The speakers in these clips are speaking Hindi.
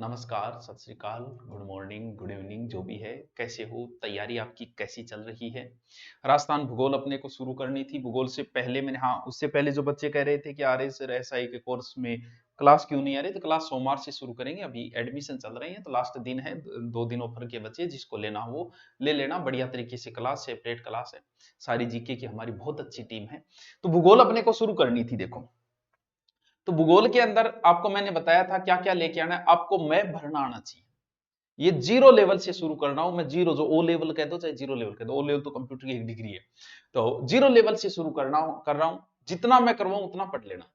नमस्कार, सत श्री अकाल, गुड मॉर्निंग, गुड इवनिंग, जो भी है, कैसे हो? तैयारी आपकी कैसी चल रही है? राजस्थान भूगोल अपने को शुरू करनी थी। भूगोल से पहले मैंने उससे पहले जो बच्चे कह रहे थे कि आरए सर एसआई के कोर्स में क्लास क्यों नहीं आ रही, तो क्लास सोमवार से शुरू करेंगे। अभी एडमिशन चल रहे हैं, तो लास्ट दिन है, 2 दिन ऑफर के बच्चे जिसको लेना हो वो ले लेना। बढ़िया तरीके से क्लास, सेपरेट क्लास है। सारी जीके की हमारी बहुत अच्छी टीम है। तो भूगोल अपने को शुरू करनी थी। देखो, तो भूगोल के अंदर आपको मैंने बताया था क्या क्या लेके आना है। आपको मैप भरना आना चाहिए। ये जीरो लेवल से शुरू कर रहा हूं मैं। जीरो जो ओ लेवल कह दो चाहे जीरो लेवल कह दो, ओ लेवल तो कंप्यूटर की एक डिग्री है। तो जीरो लेवल से शुरू कर रहा हूं। जितना मैं करवाऊं उतना पढ़ लेना।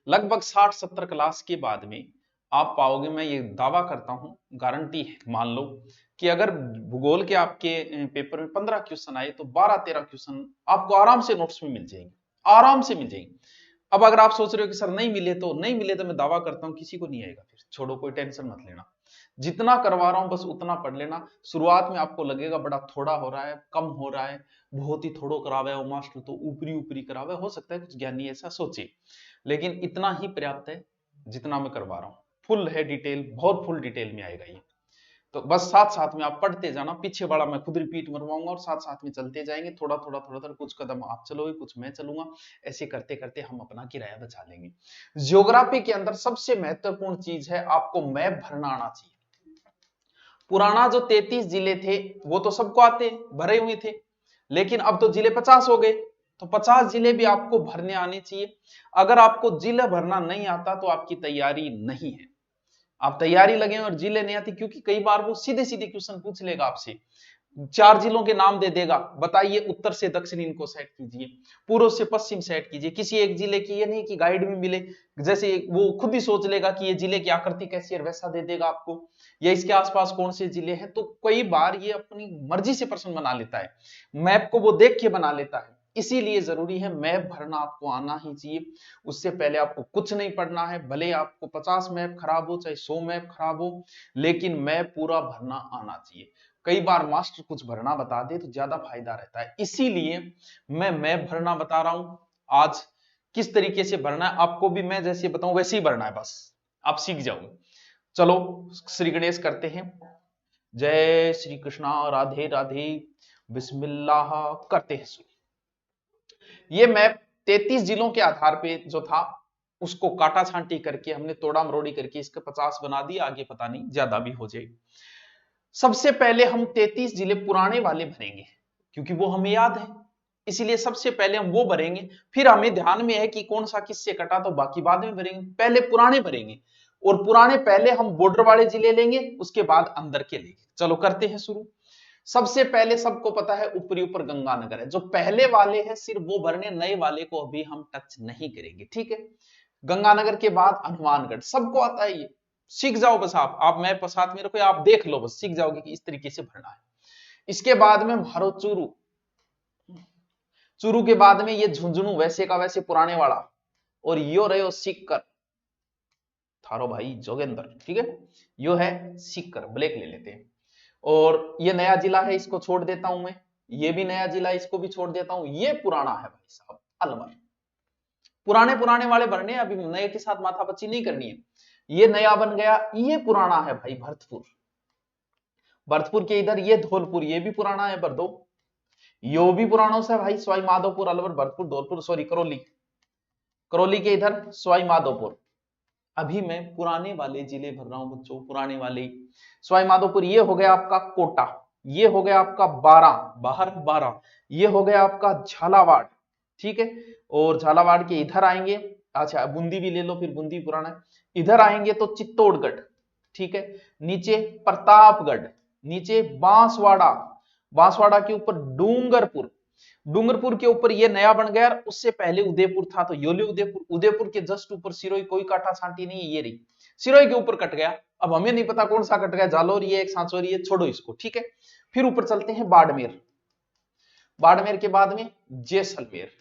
लगभग 60-70 क्लास के बाद में आप पाओगे, मैं ये दावा करता हूं, गारंटी है। मान लो कि अगर भूगोल के आपके पेपर में 15 क्वेश्चन आए तो 12-13 क्वेश्चन आपको आराम से नोट्स में मिल जाएंगे। आराम से मिल जाएंगे। अब अगर आप सोच रहे हो कि सर नहीं मिले तो नहीं मिले, तो मैं दावा करता हूं किसी को नहीं आएगा। फिर छोड़ो, कोई टेंशन मत लेना। जितना करवा रहा हूं बस उतना पढ़ लेना। शुरुआत में आपको लगेगा बड़ा थोड़ा हो रहा है, कम हो रहा है, बहुत ही थोड़ो करावे हो मास्टर, तो ऊपरी ऊपरी करावे, हो सकता है कुछ ज्ञानी ऐसा सोचे, लेकिन इतना ही पर्याप्त है जितना मैं करवा रहा हूं। फुल है डिटेल, बहुत फुल डिटेल में आएगा ये। तो बस साथ साथ में आप पढ़ते जाना। पीछे वाला मैं खुद रिपीट मरवाऊंगा और साथ साथ में चलते जाएंगे। थोड़ा थोड़ा थोड़ा थोड़ा, कुछ कदम आप चलोगे, कुछ मैं चलूंगा। ऐसे करते करते हम अपना किराया बचा लेंगे। ज्योग्राफी के अंदर सबसे महत्वपूर्ण चीज है, आपको मैप भरना आना चाहिए। पुराना जो 33 जिले थे वो तो सबको आते, भरे हुए थे, लेकिन अब तो जिले 50 हो गए। तो 50 जिले भी आपको भरने आने चाहिए। अगर आपको जिला भरना नहीं आता तो आपकी तैयारी नहीं है। आप तैयारी लगे और जिले नहीं आती, क्योंकि कई बार वो सीधे सीधे क्वेश्चन पूछ लेगा आपसे। 4 जिलों के नाम दे देगा, बताइए उत्तर से दक्षिण इनको सेट कीजिए, पूर्व से पश्चिम सेट कीजिए। किसी एक जिले की ये नहीं कि गाइड में मिले, जैसे वो खुद ही सोच लेगा कि ये जिले की आकृति कैसी है, वैसा दे देगा आपको, या इसके आसपास कौन से जिले हैं। तो कई बार ये अपनी मर्जी से प्रश्न बना लेता है, मैप को वो देख के बना लेता है। इसीलिए जरूरी है मैप भरना आपको आना ही चाहिए। उससे पहले आपको कुछ नहीं पढ़ना है, भले आपको 50 मैप खराब हो चाहे 100 मैप खराब हो, लेकिन मैप पूरा भरना आना चाहिए। कई बार मास्टर कुछ भरना बता दे तो ज्यादा फायदा रहता है, इसीलिए मैं मैप भरना बता रहा हूं। आज किस तरीके से भरना है आपको भी मैं जैसे बताऊं वैसे ही भरना है, बस आप सीख जाओगे। चलो श्री गणेश करते हैं। जय श्री कृष्णा, राधे राधे, बिस्मिल्लाह, करते हैं शुरू। ये मैप 33 जिलों के आधार पे जो था उसको काटा छांटी करके हमने तोड़ा मरोड़ी करके इसके 50 बना दिया। आगे पता नहीं ज्यादा भी हो जाए। सबसे पहले हम 33 जिले पुराने वाले भरेंगे, क्योंकि वो हमें याद है, इसीलिए सबसे पहले हम वो भरेंगे। फिर हमें ध्यान में है कि कौन सा किससे कटा, तो बाकी बाद में भरेंगे। पहले पुराने भरेंगे, और पुराने पहले हम बॉर्डर वाले जिले लेंगे, उसके बाद अंदर के लेंगे। चलो करते हैं शुरू। सबसे पहले सबको पता है ऊपरी ऊपर गंगानगर है, जो पहले वाले हैं सिर्फ वो भरने, नए वाले को अभी हम टच नहीं करेंगे, ठीक है। गंगानगर के बाद हनुमानगढ़, सबको आता है ये, सीख जाओ बस। आप मैं साथ में रखो, आप देख लो, बस सीख जाओगे कि इस तरीके से भरना है। इसके बाद में मारो चूरू। चूरू के बाद में ये झुंझुनू, वैसे का वैसे पुराने वाला, और यो रहे हो सीकर, थारो भाई जोगेंद्र, ठीक है। यो है सीकर, ब्लैक ले लेते हैं। और ये नया जिला है, इसको छोड़ देता हूं मैं। ये भी नया जिला, इसको भी छोड़ देता हूं। ये पुराना है भाई साहब, अलवर। पुराने पुराने वाले भरने, अभी नए के साथ माथापच्ची नहीं करनी है। ये नया बन गया, ये पुराना है भाई भरतपुर। भरतपुर के इधर ये धौलपुर, ये भी पुराना है भर दो। यो भी पुरानों से भाई, सवाई माधोपुर, अलवर, भरतपुर, धौलपुर, सॉरी करौली। करौली के इधर सवाई माधोपुर। अभी मैं पुराने वाले जिले भर रहा हूं बच्चों, पुराने वाले। सवाई माधोपुर ये हो गया आपका कोटा, ये हो गया आपका बारह, ये हो गया आपका झालावाड़, ठीक है। और झालावाड़ के इधर आएंगे, अच्छा बूंदी भी ले लो, फिर बूंदी पुराना है। इधर आएंगे तो चित्तौड़गढ़, ठीक है। नीचे प्रतापगढ़, नीचे बांसवाड़ा, बांसवाड़ा के ऊपर डूंगरपुर, डूंगरपुर के ऊपर ये नया बन गया। उससे पहले उदयपुर था, तो योली उदयपुर, उदयपुर के जस्ट ऊपर सिरोही, कोई काटा छांटी नहीं है, ये रही सिरोही के ऊपर कट गया। अब हमें नहीं पता कौन सा कट गया, जालोर ये एक सांचौर, ये छोड़ो इसको, ठीक है। फिर ऊपर चलते हैं बाड़मेर, बाड़मेर के बाद में जैसलमेर,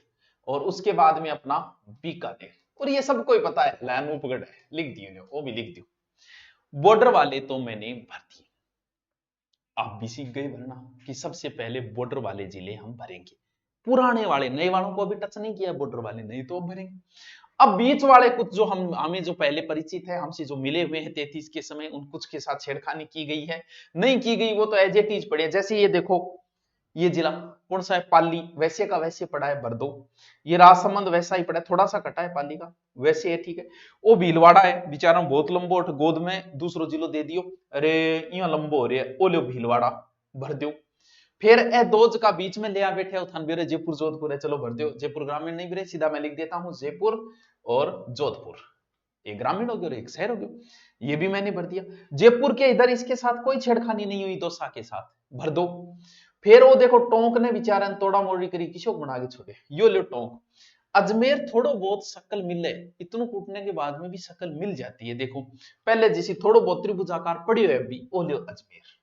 और उसके बाद में अपना बीकानेर। और ये सबको ही पता है, अनूपगढ़ है, लिख दियो, वो भी लिख दियो। बॉर्डर वाले तो मैंने भर दिए। आप भी सीख गए भरना कि सबसे पहले बॉर्डर वाले जिले हम भरेंगे। पुराने वाले, नए वालों को अभी टच नहीं किया, बॉर्डर वाले नहीं तो अब भरेंगे। अब बीच वाले कुछ जो हमें जो पहले परिचित है, हमसे जो मिले हुए हैं 33 के समय, उन कुछ के साथ छेड़खानी की गई है, नहीं की गई वो तो एज इट इज पड़े। जैसे ये देखो, ये जिला कौन सा है, पाली, वैसे का वैसे पड़ा है भर दो। ये राजसमंद वैसा ही पड़ा है, थोड़ा सा कटा है पाली का, वैसे है, ठीक है। वो भीलवाड़ा है बेचारा बहुत लंबो उठ, गोद में दूसरो जिलो दे दियो, अरे यहाँ लंबो हो रही है, ओ लो भीलवाड़ा भर दो। फिर ए दोज का बीच में ले आ बैठे हो थान बेरे जयपुर जोधपुर है, चलो भर दो। जयपुर ग्रामीण नहीं बेरे, सीधा मैं लिख देता हूं जयपुर और जोधपुर, एक ग्रामीण हो गया और एक शहर हो गया, ये भी मैंने भर दिया। जयपुर के इधर इसके साथ कोई छेड़खानी नहीं हुई दोसा के साथ, भर दो। फिर वो देखो टोंक ने बेचारा तोड़ा मोड़ी करी, किसको बना के छोड़े, यो लो टोंक। अजमेर थोड़ो बहुत शकल मिले, इतनों कूटने के बाद में भी शकल मिल जाती है, देखो पहले जैसी थोड़ो बहुत त्रिभुजाकार पड़ी है अभी, ओ लो अजमेर।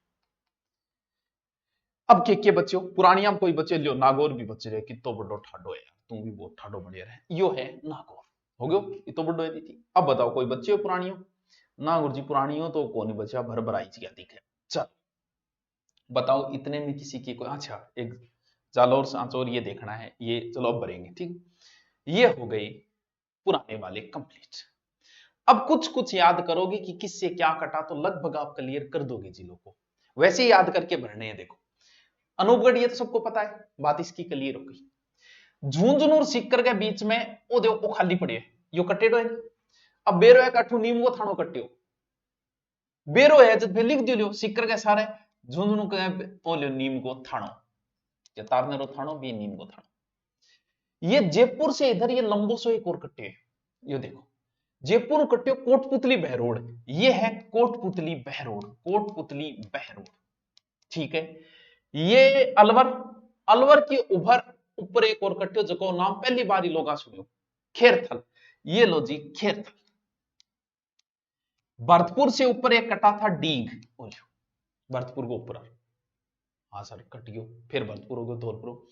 अब के बच्चों पुरानिया में कोई बच्चे लियो, नागौर भी बच्चे रहे, कितो बड़ो ठाडो है यार, तू भी बहुत ठाडो बढ़िया रहे, यो है नागौर, हो गयो इतो बड़ो है थी। अब बताओ कोई बच्चे हो पुरानियों, नागौर जी पुरानियों तो कौन बच्चा भर भराई क्या दिखे। चल बताओ इतने में किसी की कोई, अच्छा एक जालौर सांचौर ये देखना है, ये चलो अब भरेंगे, ठीक। ये हो गई पुराने वाले कंप्लीट। अब कुछ कुछ याद करोगे कि किससे क्या कटा तो लगभग आप क्लियर कर दोगे जिलों को, वैसे ही याद करके भरने हैं। देखो अनूपगढ़ ये तो सबको पता है, बात इसकी क्लियर हो गई। झुंझुनू और सीकर के बीच में ओ देखो ओ खाली पड़ी है, यो कटेडो है। अब बेरो है कठू नीम वो थानो कट्यो, बेरो है जब लिख दियो सीकर के सारे, झुंझुनू के ओ लियो नीम को थानो, या तारने रो थानो भी नीम को थानो। ये जयपुर से इधर ये लंबो सो एक और कट्टे है, ये देखो जयपुर कट्टियो कोटपुतली बहरोड, ये है कोटपुतली बहरोड, कोटपुतली बहरोड, ठीक है। ये अलवर, अलवर की उभर ऊपर एक और कट्टियो जको नाम पहली बार ही लोगा सुनियो, खेरथल, ये लो जी खेरथल। भरतपुर से ऊपर एक कटा था डीग, भरतपुर को ऊपर, हाँ सर कटियो, फिर भरतपुर हो गया धौलपुर।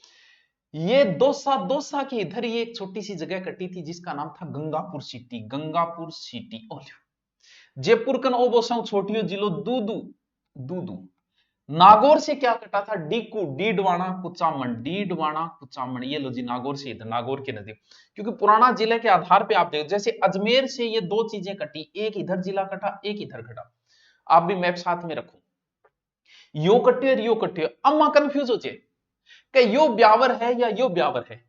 ये दोसा, दोसा के इधर ही एक छोटी सी जगह कटी थी जिसका नाम था गंगापुर सिटी, गंगापुर सिटी। जयपुर कन ओ बोसाऊ छोटियो जिलो दूदू, दूदू। नागौर से क्या कटा था, डीकू, डीडवाना कुचामन, डीडवाना कुचामन, ये लो जी नागौर से इधर, नागौर के नजदीक। क्योंकि पुराना जिले के आधार पे आप देखो, जैसे अजमेर से ये दो चीजें कटी, एक इधर जिला कटा एक इधर कटा, आप भी मैप साथ में रखो, यो कट्टे और यो कट्टे। अम्मा कंफ्यूज हो जाए कि यो ब्यावर है या यो ब्यावर है,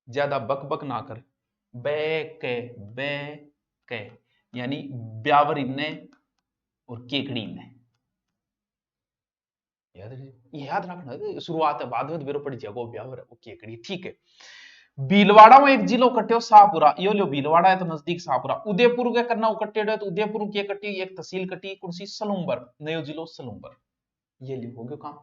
ज्यादा बक बक ना कर, बै के यानी ब्यावर इन्ने और केकड़ी इन्ने, याद रखना, शुरुआत है बाद में बेरो पड़ जाएगा, ब्यावर है वो केकड़ी, ठीक है। भीलवाड़ा में एक जिलो कट्टे शाहपुरा, यो लो भीलवाड़ा है तो नजदीक शाहपुरा। उदयपुर के करना कट्टे तो उदयपुर की कट्टी, एक तहसील कट्टी कौन सी, सलूम्बर, नयो जिलो सलूम्बर, ये लिखो हो गया काम।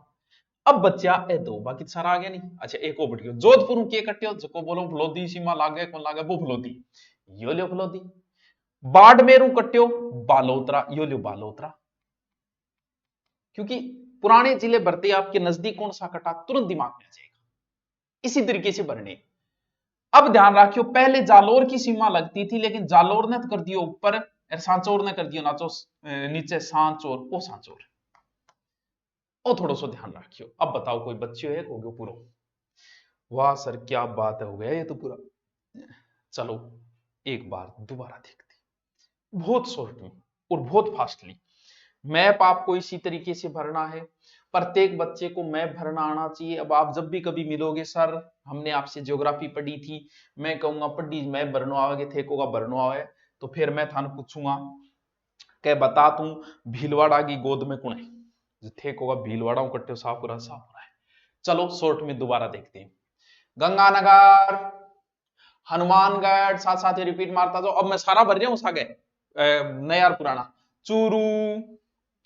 अब बच्चा ए दो, बाकी सारा आ गया नहीं। अच्छा एक और बढ़ियो, जोधपुर के कट्टियो जको बोलो फलोदी सीमा लागे कौन लागे वो फलोदी, यो लियो फलोदी। बाड़मेरू कट्टियो बालोतरा, यो लियो बालोतरा। क्योंकि पुराने जिले भरते आपके नजदीक कौन सा कटा तुरंत दिमाग में आ जाएगा, इसी तरीके से भरने। अब ध्यान रखियो पहले जालोर की सीमा लगती थी, लेकिन जालोर ने तो कर दिया ऊपर, सांचौर ने कर दिया नाचो नीचे, सांचौर ओ सांचौर, ओ थोड़ा सा ध्यान रखियो। अब बताओ कोई बच्चे है हो गयो पूरा, वाह सर क्या बात है, हो गया ये तो पूरा। चलो एक बार दोबारा देखते, बहुत शॉर्ट में और बहुत फास्टली। मैप आपको इसी तरीके से भरना है, प्रत्येक बच्चे को मैप भरना आना चाहिए। अब आप जब भी कभी मिलोगे, सर हमने आपसे ज्योग्राफी पढ़ी थी, मैं कहूंगा पढ़ी मैप भरनो आओगे थे को भरनो आवे, तो फिर मैं थान पूछूंगा कि बता तू भीलवाड़ा की गोद में कौन है, थे को भीलवाड़ा कट्टे सापुरा सापुरा है। चलो शॉर्ट में दोबारा देखते हैं, गंगानगर, हनुमानगढ़, साथ साथ रिपीट मारता जाओ। अब मैं सारा भर रहा हूं आगे, नया और पुराना, चूरू,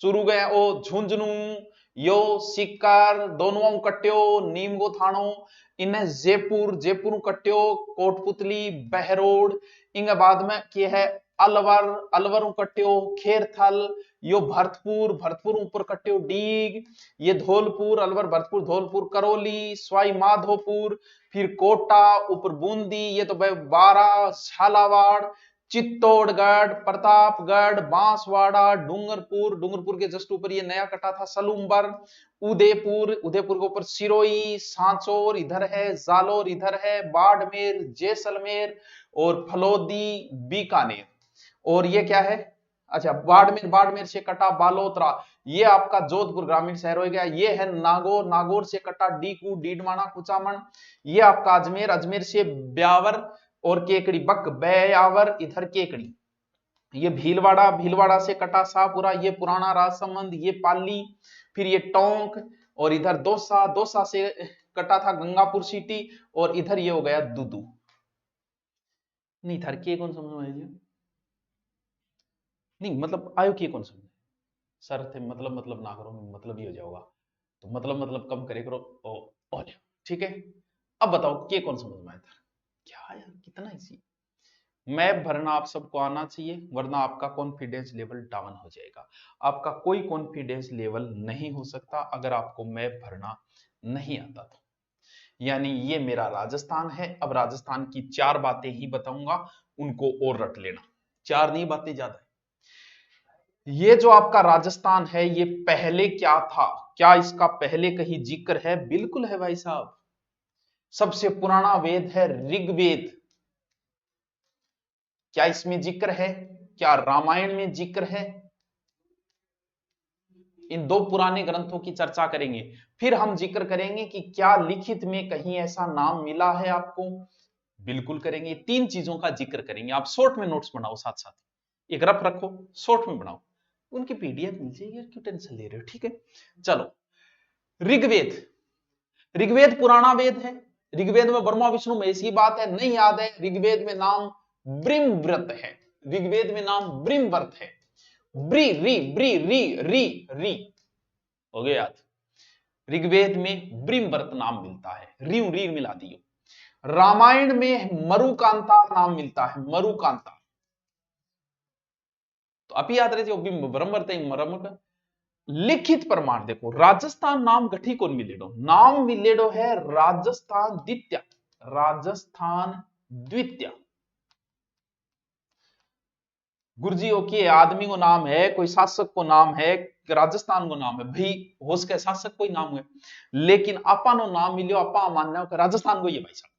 चूरू गए ओ झुंझुनू, यो सीकर, दोनों कट्यो, नीम गो थानो, इन्हें जयपुर, जयपुर कट्यो, कोटपुतली, बहरोड, इनके बाद में क्या है अलवर, अलवर कट्यो, खेरथल, यो भरतपुर, भरतपुर ऊपर कट्यो डीग, ये धौलपुर, अलवर भरतपुर धौलपुर, करौली, सवाई माधोपुर, फिर कोटा ऊपर बूंदी, ये तो भाई 12 झालावाड़, चित्तौड़गढ़, प्रतापगढ़, बांसवाड़ा, डूंगरपुर, डूंगरपुर के जस्ट ऊपर ये नया कटा था सलूम्बर, उदयपुर, उदयपुर के ऊपर सिरोही, सांचौर इधर है, जालोर इधर है, बाड़मेर, जैसलमेर और फलोदी, बीकानेर। और ये क्या है, अच्छा बाड़मेर, बाड़मेर से कटा बालोतरा, ये आपका जोधपुर ग्रामीण शहर हो गया। ये है नागौर, नागौर से कटा डीकू, डीडवाना, कुचामन। ये आपका अजमेर, अजमेर से ब्यावर और केकड़ी, बक ब्यावर इधर केकड़ी। ये भीलवाड़ा, भीलवाड़ा से कटा शाहपुरा, ये पुराना राजसमंद, ये पाली, फिर ये टोंक और इधर दौसा, दौसा से कटा था गंगापुर सिटी और इधर ये हो गया दुदू। नहीं थर के कौन समझ में, नहीं मतलब आयो के कौन समझे सर थे, मतलब ना करो, मतलब ही हो जाओगा, तो मतलब कम करे करो ओ ठीक है। अब बताओ के कौन समझ में आया था, क्या यार कितना इजी। मैप भरना आप सबको आना चाहिए, वरना आपका कॉन्फिडेंस लेवल डाउन हो जाएगा। आपका कोई कॉन्फिडेंस लेवल नहीं हो सकता अगर आपको मैप भरना नहीं आता तो। यानी ये मेरा राजस्थान है। अब राजस्थान की 4 बातें ही बताऊंगा, उनको और रट लेना, 4 नहीं बातें ज्यादा है। ये जो आपका राजस्थान है, ये पहले क्या था, क्या इसका पहले कहीं जिक्र है? बिल्कुल है भाई साहब। सबसे पुराना वेद है ऋग्वेद, क्या इसमें जिक्र है? क्या रामायण में जिक्र है? इन 2 पुराने ग्रंथों की चर्चा करेंगे, फिर हम जिक्र करेंगे कि क्या लिखित में कहीं ऐसा नाम मिला है आपको, बिल्कुल करेंगे। 3 चीजों का जिक्र करेंगे। आप शॉर्ट में नोट्स बनाओ, साथ साथ एक रफ रखो, शॉर्ट में बनाओ, उनकी पीडीएफ मिल जाएगी, क्यों टेंशन ले रहे हो, ठीक है। चलो ऋग्वेद, ऋग्वेद पुराना वेद है। ऋग्वेद में ब्रह्मा विष्णु महेश की बात है, नहीं याद है? ऋग्वेद में नाम ब्रिमव्रत है, ऋग्वेद में नाम ब्रिमव्रत है। ब्री री ब्री री री री हो गया याद। ऋग्वेद में ब्रिमव्रत नाम मिलता है, री री मिला दियो। रामायण में मरुकांता नाम मिलता है, मरुकांता, तो अभी याद रहे ब्रह्मवर्त मरम। लिखित प्रमाण देखो, राजस्थान नाम गठी कौन मिलेडो, नाम मिलेडो है राजस्थान द्वितीय, राजस्थान द्वितीय। गुरुजियों के आदमी को नाम है, कोई शासक को नाम है, राजस्थान को नाम है भाई, हो सके शासक कोई नाम है, लेकिन आपा नो नाम मिलो, आपा मानना राजस्थान को, ये भाई साहब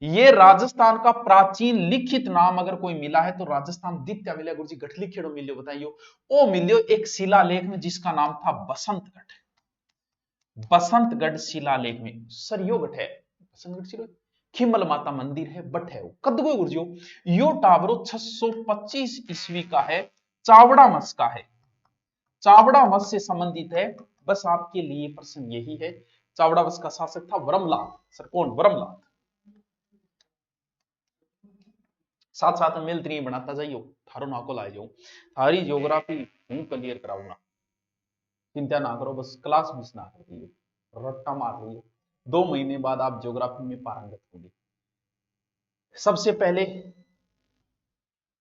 ये राजस्थान का प्राचीन लिखित नाम अगर कोई मिला है तो राजस्थान द्वितीय मिला। गुरुजी गठ लिखेड़ो मिलियो, बताइयो। ओ मिलियो एक शिलालेख में जिसका नाम था बसंतगढ़, बसंतगढ़ शिलालेख में। सर यो गठ है बसंतगढ़ शिला, खिमल माता मंदिर है, बट है वो कद को गुरुजियो, यो टावरो 625 ईस्वी का है, चावड़ा वंश का है, चावड़ा वंश से संबंधित है। बस आपके लिए प्रश्न यही है, चावड़ा वंश का शासक था वरमलाल। सर कौन? वरमलाल। साथ साथ में मेल 3 बनाता जाइयो, थारो नाको ला जाओ, थारी ज्योग्राफी हूं क्लियर कराऊंगा, चिंता ना करो, बस क्लास मिस ना कर दियो, रट्टा मार लियो, 2 महीने बाद आप ज्योग्राफी में पारंगत होंगे। सबसे पहले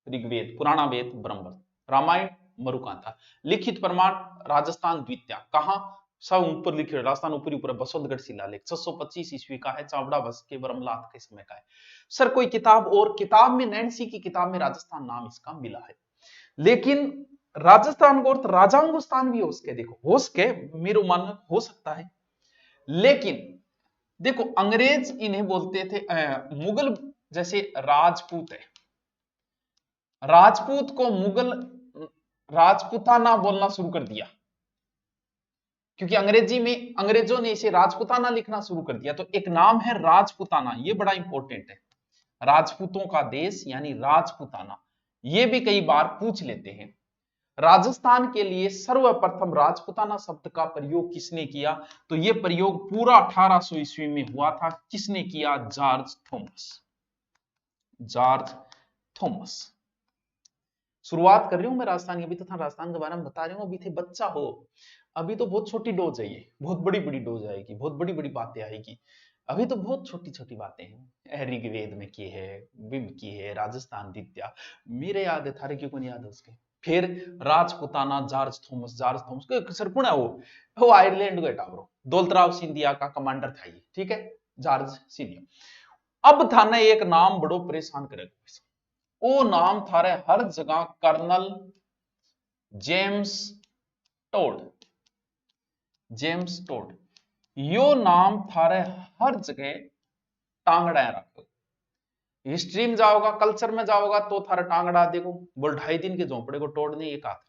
ऋग्वेद पुराना वेद ब्रह्मवर्त, रामायण मरुकांता, लिखित प्रमाण राजस्थान द्वितीय, कहां? सब ऊपर लिखे, राजस्थान ऊपरी ऊपर बसंतगढ़ शिलालेख 625 ईस्वी का है, चावड़ा वंश के ब्रह्मलात के समय का है। सर कोई किताब, और किताब में नैन्सी की किताब में राजस्थान नाम इसका मिला है, लेकिन राजस्थान को राजाओं को स्थान भी हो सके, देखो हो सके, मेरे मन हो सकता है, लेकिन देखो अंग्रेज इन्हें बोलते थे मुगल, जैसे राजपूत है, राजपूत को मुगल राजपुताना बोलना शुरू कर दिया, क्योंकि अंग्रेजी में अंग्रेजों ने इसे राजपुताना लिखना शुरू कर दिया, तो एक नाम है राजपुताना, ये बड़ा इंपॉर्टेंट है, राजपूतों का देश यानी राजपुताना, ये भी कई बार पूछ लेते हैं। राजस्थान के लिए सर्वप्रथम राजपुताना शब्द का प्रयोग किसने किया? तो यह प्रयोग पूरा 1800 ईस्वी में हुआ था। किसने किया? George Thomas, George Thomas. शुरुआत कर रही हूं मैं राजस्थान की, अभी तो था राजस्थान के बारे में बता रही हूं, अभी थे बच्चा हो, अभी तो बहुत छोटी डोज है, ये बहुत बड़ी बड़ी डोज आएगी, बहुत बड़ी बड़ी बातें आएगी, अभी तो बहुत छोटी छोटी बातें हैं। ऋग्वेद में की है, बिम की है, राजस्थान द्वितीय मेरे याद है, थारे क्यों को नहीं याद है उसके। फिर Rajputana, George Thomas, George Thomas sir कौन है वो आयरलैंड को टावरो, दौलतराव सिंधिया का कमांडर था ये, ठीक है, जॉर्ज सिंधिया। अब था ना एक नाम बड़ो परेशान करेगा, ओ नाम थारे हर जगह colonel James Tod, James Tod, यो नाम थारे हर जगह टांगड़ा रख। हिस्ट्री में जाओगा, कल्चर में जाओगा तो थारा टांगड़ा देखो, बोल 2.5 दिन के झोंपड़े को तोड़ने एक हाथ।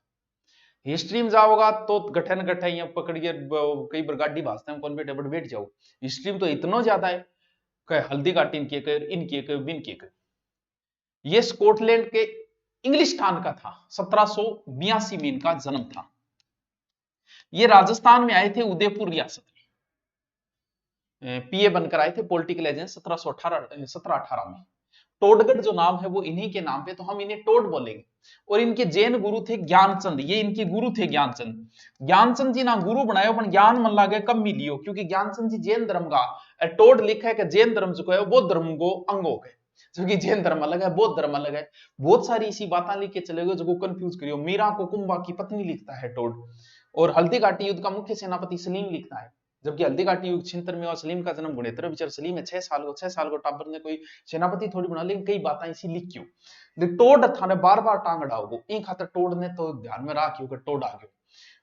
हिस्ट्री में जाओगा तो गठन गठाइया पकड़िए, कई बार गाड़ी भाजते हैं कौन बैठे बट बैठ जाओ। हिस्ट्री में तो इतना ज्यादा है, कहे हल्दी घाटी इनकी कर, इनकी कर, बिनकी कर। ये स्कॉटलैंड के इंग्लिश टाउन का था, 1782 में इनका जन्म था। ये राजस्थान में आए थे उदयपुर रियासत में, पीए बनकर आए थे, पॉलिटिकल एजेंट 1718 में। टोडगढ़ जो नाम है वो इन्हीं के नाम पे, तो हम इन्हें टोड बोलेंगे। और इनके जैन गुरु थे ज्ञानचंद, ये इनके गुरु थे ज्ञानचंद। ज्ञानचंद जी ना गुरु बनायो पर ज्ञान मन लागे कम मिलियो, क्योंकि ज्ञानचंद जी जैन धर्म का टोड लिखा है कि जैन धर्म जो है बौद्ध धर्म को अंगो है, क्योंकि जैन धर्म अलग है, बौद्ध धर्म अलग है। बहुत सारी इसी बातें लिख के चले गए जो कंफ्यूज करियो। मीरा को कुंभा की पत्नी लिखता है टोड, और हल्दी घाटी युद्ध का मुख्य सेनापति सलीम लिखता है। जबकि हल्दी घाटी युद्ध छिंतर में और सलीम का जन्म गुणेतर विचार सलीम है 6 साल को टाबर ने कोई सेनापति थोड़ी बना, लेकिन कई बातें इसी लिख क्यों टोड थाने बार बार टांग अड़ाओ इन खातर टोड ने तो ध्यान में रखियो कि टोड आ गयो।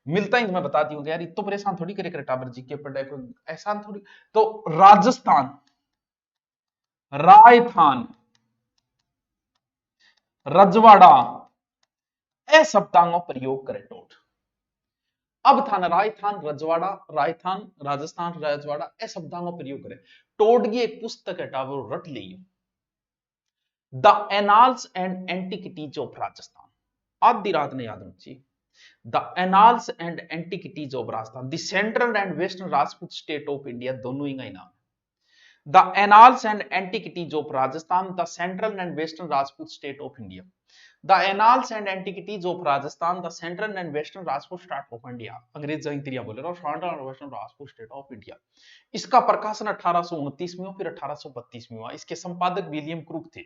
मिलता ही मैं बताती हूँ यार, इतो परेशान थोड़ी करे टाबर जी के पढ़ाई को एहसान थोड़ी। तो राजस्थान, रायथान, रजवाड़ा, ए शब्दांगों प्रयोग करे टोड। अब था ना राजस्थान रजवाड़ा, राजस्थान राजस्थान रजवाड़ा ए शब्दांगों प्रयोग करे टोड की एक पुस्तक है टावर रट लियो, the annals and antiquities of Rajasthan. आधी रात ने याद रखिए, the annals and antiquities of Rajasthan, the central and western Rajput state of India, दोनों ही नाम। The annals and antiquities of Rajasthan, the central and western Rajput state of India. The annals and antiquities of Rajasthan, the central and western Rajput state of India. अंग्रेज इंग्रिया बोले रहा, central and western Rajput state of India. इसका प्रकाशन 1829 में हुआ, फिर 1832 में हुआ। इसके संपादक विलियम क्रूक थे।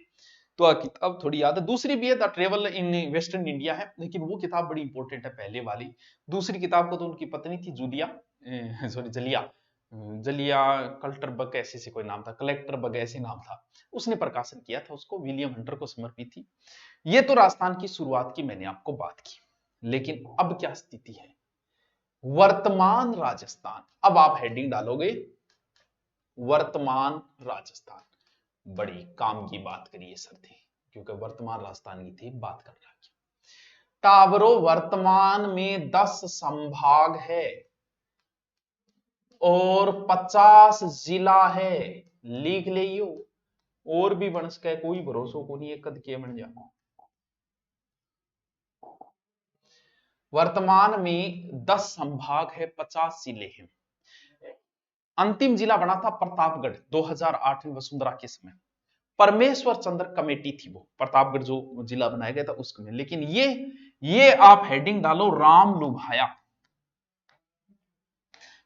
तो किताब थोड़ी याद है। दूसरी भी है the travel in western India है, लेकिन वो किताब बड़ी इंपॉर्टेंट है पहले वाली। दूसरी किताब को तो उनकी पत्नी थी जूलिया, सॉरी जलिया, जलिया कल्टर बग ऐसे से कोई नाम था, कलेक्टर बग ऐसे नाम था, उसने प्रकाशन किया था, उसको विलियम हंटर को समर्पित थी। ये तो राजस्थान की शुरुआत की मैंने आपको बात की, लेकिन अब क्या स्थिति है वर्तमान राजस्थान। अब आप हेडिंग डालोगे वर्तमान राजस्थान, बड़ी काम की बात करिए सर थे, क्योंकि वर्तमान राजस्थान की थी बात कर रहा है। टावरो वर्तमान में 10 संभाग है और 50 जिला है, लिख लियो। और भी बन सके, कोई भरोसा को नहीं, एक कद के बन जा। वर्तमान में 10 संभाग है, 50 जिले हैं। अंतिम जिला बना था प्रतापगढ़ 2008 में वसुंधरा के समय, परमेश्वर चंद्र कमेटी थी वो, प्रतापगढ़ जो जिला बनाया गया था उसमें। लेकिन ये आप हेडिंग डालो राम लुभाया,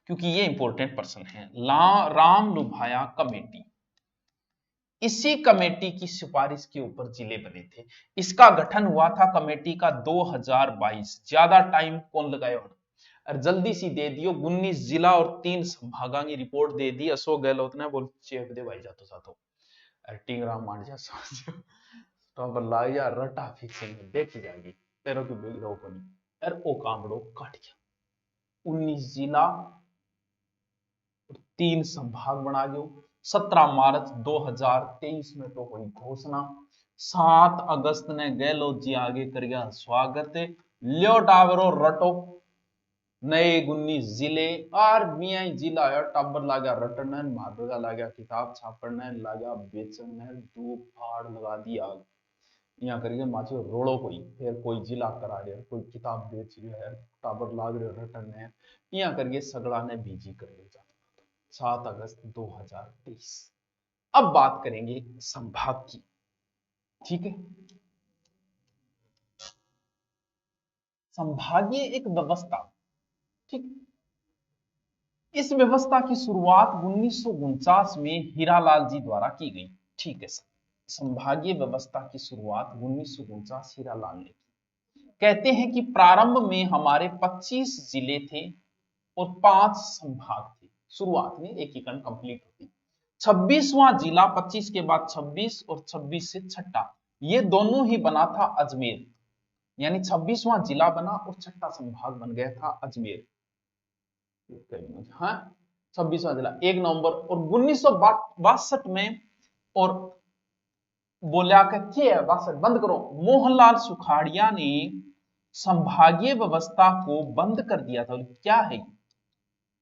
क्योंकि ये इंपॉर्टेंट पर्सन है। राम लुभाया कमेटी, इसी कमेटी की सिफारिश के ऊपर जिले बने थे। इसका गठन हुआ था कमेटी का 2022। ज्यादा टाइम कौन लगाया और जल्दी सी दे दियो, 19 जिला और 3 संभागों की रिपोर्ट दे दी अशोक गहलोत ने, बोल चेप दे भाई जातो सातो टिंगराम मान जा समझ तो बल्ला यार रटा फिक्सिंग देखी जाएगी तेरे को बिग रो को नहीं यार, ओ कामड़ो काट गया। 19 जिला और 3 संभाग बना दो। 17 मार्च 2023 में तो हुई घोषणा, 7 अगस्त ने गहलोत जी आगे कर गया स्वागत, लियो टावरो रटो नए 19 जिले और मियाँ जिला है टाबर लागा रटन माधुगा लागा किताब छापने लागा बेचने दो फाड़ लगा दिया यहाँ करके माचे रोड़ो कोई फिर कोई जिला करा रहे कोई किताब बेच रहे है टाबर लाग रहे रटन है यहाँ करके सगड़ा ने बीजी कर ले जाता। 7 अगस्त 2023। अब बात करेंगे संभाग की, ठीक है। संभागीय एक व्यवस्था, ठीक। इस व्यवस्था की शुरुआत 1949 में हीरालाल जी द्वारा की गई, ठीक है सर। संभागीय व्यवस्था की शुरुआत 1949 हीरालाल ने की। कहते हैं कि प्रारंभ में हमारे 25 जिले थे और 5 संभाग थे। शुरुआत में एकीकरण कंप्लीट होती, 26वां जिला 25 के बाद 26 और 26 से छठा ये दोनों ही बना था अजमेर, यानी 26वां जिला बना और छठा संभाग बन गया था अजमेर। हाँ 26वां जिला 1 नवंबर और 1962 में, और बोला कि 62 बंद करो, मोहनलाल सुखाड़िया ने संभागीय व्यवस्था को बंद कर दिया था। क्या है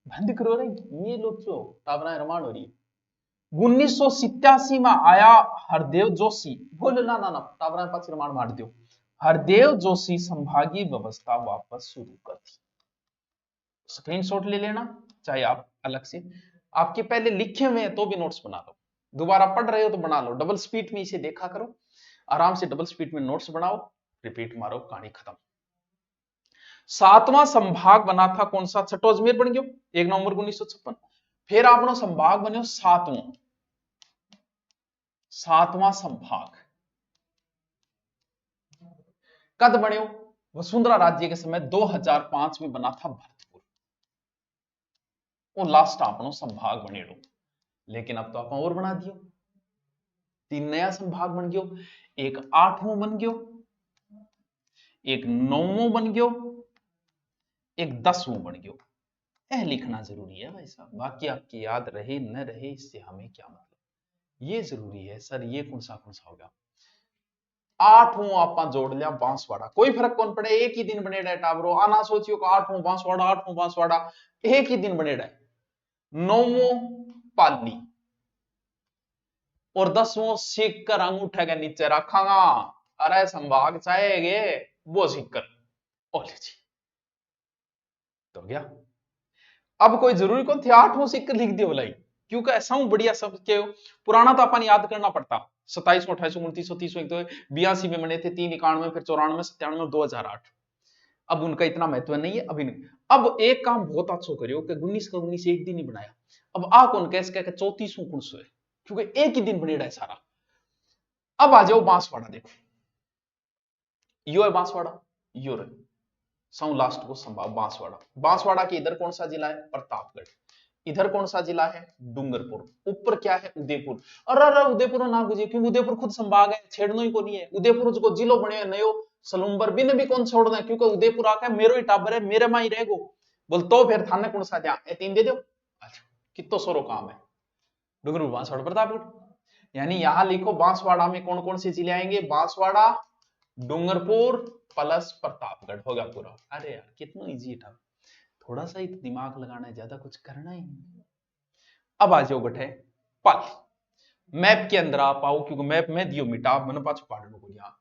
बंद करो रे, ये लोचो टावरा रमान हो रही। 1987 में आया हरदेव जोशी, बोलो ना ना ना टावरा पास रमान मार दो, हरदेव जोशी संभागीय व्यवस्था वापस शुरू कर दी। स्क्रीनशॉट ले लेना, चाहे आप अलग से, आपके पहले लिखे हुए हैं तो भी नोट्स बना लो, दोबारा पढ़ रहे हो तो बना लो, डबल स्पीड में इसे देखा करो, आराम से डबल स्पीड में नोट्स बनाओ, रिपीट मारो, कहानी खत्म। 7वां संभाग बना था कौन सा, छठो अजमेर बन गयो 1 नवंबर 1956। फिर आपनो संभाग बनो 7वां संभाग कद बन्यो, वसुंधरा राज्य के समय 2005 में बना था भरतपुर, और लास्ट आपनो संभाग बनेड़ो। लेकिन अब तो आप और बना दियो, 3 नया संभाग बन गयो, एक 8वां बन गयो, एक 9वां बन गयो, एक 10वां बन गयो। यह लिखना जरूरी है भाई साहब, बाकी आपकी याद रहे न रहे इससे हमें क्या मतलब, ये जरूरी है। सर ये कौन सा होगा, 8वां आप जोड़ लिया बांसवाड़ा, कोई फर्क कौन पड़े, एक ही दिन बनेड़ा है टावरो, आना सोचियो कि 8वां बांसवाड़ा एक ही दिन बनेड़ा है। 9वां पाली और 10वां सीख कर अंगूठे के नीचे रखागा, अरे संभाग चाहेगे वो सीख कर, ओले जी तो गया। अब कोई जरूरी कौन थे 8वां सीख लिख दियो भलाई, क्योंकि ऐसा हूं बढ़िया सब के पुराना तो अपन याद करना पड़ता, 27, 28, 29, 30, 82 में बने थे, 3, 91, फिर 94, 97, 2008। अब उनका इतना महत्व नहीं है अभी नहीं। अब एक काम बहुत अच्छा करियो कि 19 का 19 एक दिन ही बनाया, अब आ कौन कैसे कह 34वां कौन सो है, क्योंकि एक ही दिन बनेड़ा है सारा। अब आ जाओ बांसवाड़ा, देखो यो है बांसवाड़ा, यो रे सौ लास्ट को संभाग बांसवाड़ा, बांसवाड़ा के इधर कौन सा जिला है, प्रतापगढ़, इधर कौन सा जिला है, डूंगरपुर, ऊपर क्या है, उदयपुर। अरे उदयपुर ना गुजे, क्योंकि उदयपुर खुद संभाग है, छेड़नो ही को नहीं है, उदयपुर जो जिलो बने नयो सलूम्बर बिन भी कौन छोड़ना है, क्योंकि उदयपुर आके मेरो ही टाबर है, मेरे मां ही रहेगो, बोल तो फिर थाने कौन सा जा, ए 3 दे दो। अच्छा कितो सोरो काम है, डूंगरपुर बांसवाड़ा प्रतापगढ़, यानी यहां लिखो बांसवाड़ा में कौन कौन से जिले आएंगे, बांसवाड़ा डूंगरपुर प्लस प्रतापगढ़ होगा पूरा। अरे यार कितना इजी था, थोड़ा सा ही दिमाग लगाना है, ज्यादा कुछ करना ही नहीं। अब आ जाओ गठे पाली, मैप के अंदर आप आओ, क्योंकि मैप में दियो मिटा मन पाछो पाड़नो को, यहां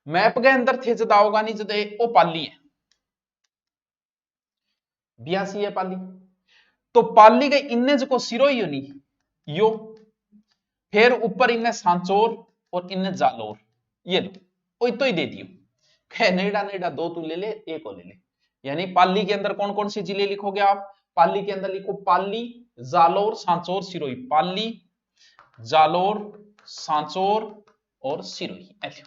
मैप के अंदर थे जदाओगा नहीं जदे ओ पाली है, 82 है पाली, तो पाली के इन्ने जो सिरोई हो नहीं यो, फिर ऊपर इन्हें सांचोर और इन्हें जालोर, ये लो ओ तो ही दे दियो, नेड़ा नेड़ा 2 तू ले ले, एक और ले ले, यानी पाली के अंदर कौन कौन से जिले लिखोगे आप, पाली के अंदर लिखो पाली, जालोर, सांचोर, सिरोही, पाली, जालोर, सांचोर और सिरोही, ऐसे।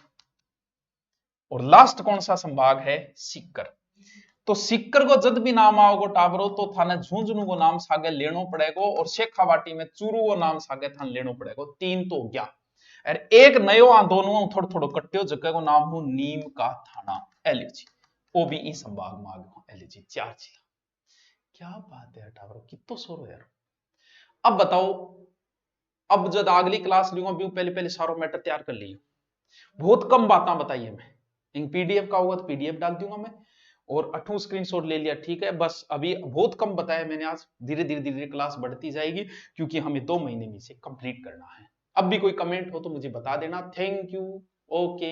और लास्ट कौन सा संभाग है, सीकर, तो सीकर को जद भी नाम आओगे टाबरो तो थाने झुंझुनू को नाम सागे लेनो पड़ेगा, और शेखावाटी में चूरू को नाम सागे थाने लेनो पड़ेगा, 3 तो हो गया। और एक नयो आ दोनों थोड़ो थोड़ो कट्टियो, जगह को नाम हो नीम का थाना, एलजी, वो भी ई संभाग में आ गयो, एलजी 4 जिला। क्या बात है टाबरो, कितो सोरो यार। अब बताओ, अब जब अगली क्लास लूंगा पहले पहले सारो मैटर तैयार कर लियो, बहुत कम बातें बताइए मैं, इन पीडीएफ का होगा तो पीडीएफ डाल दूंगा मैं, और 8वां स्क्रीनशॉट ले लिया, ठीक है। बस अभी बहुत कम बताया मैंने आज, धीरे धीरे धीरे क्लास बढ़ती जाएगी, क्योंकि हमें 2 महीने में इसे कंप्लीट करना है। अब भी कोई कमेंट हो तो मुझे बता देना। Thank you, okay.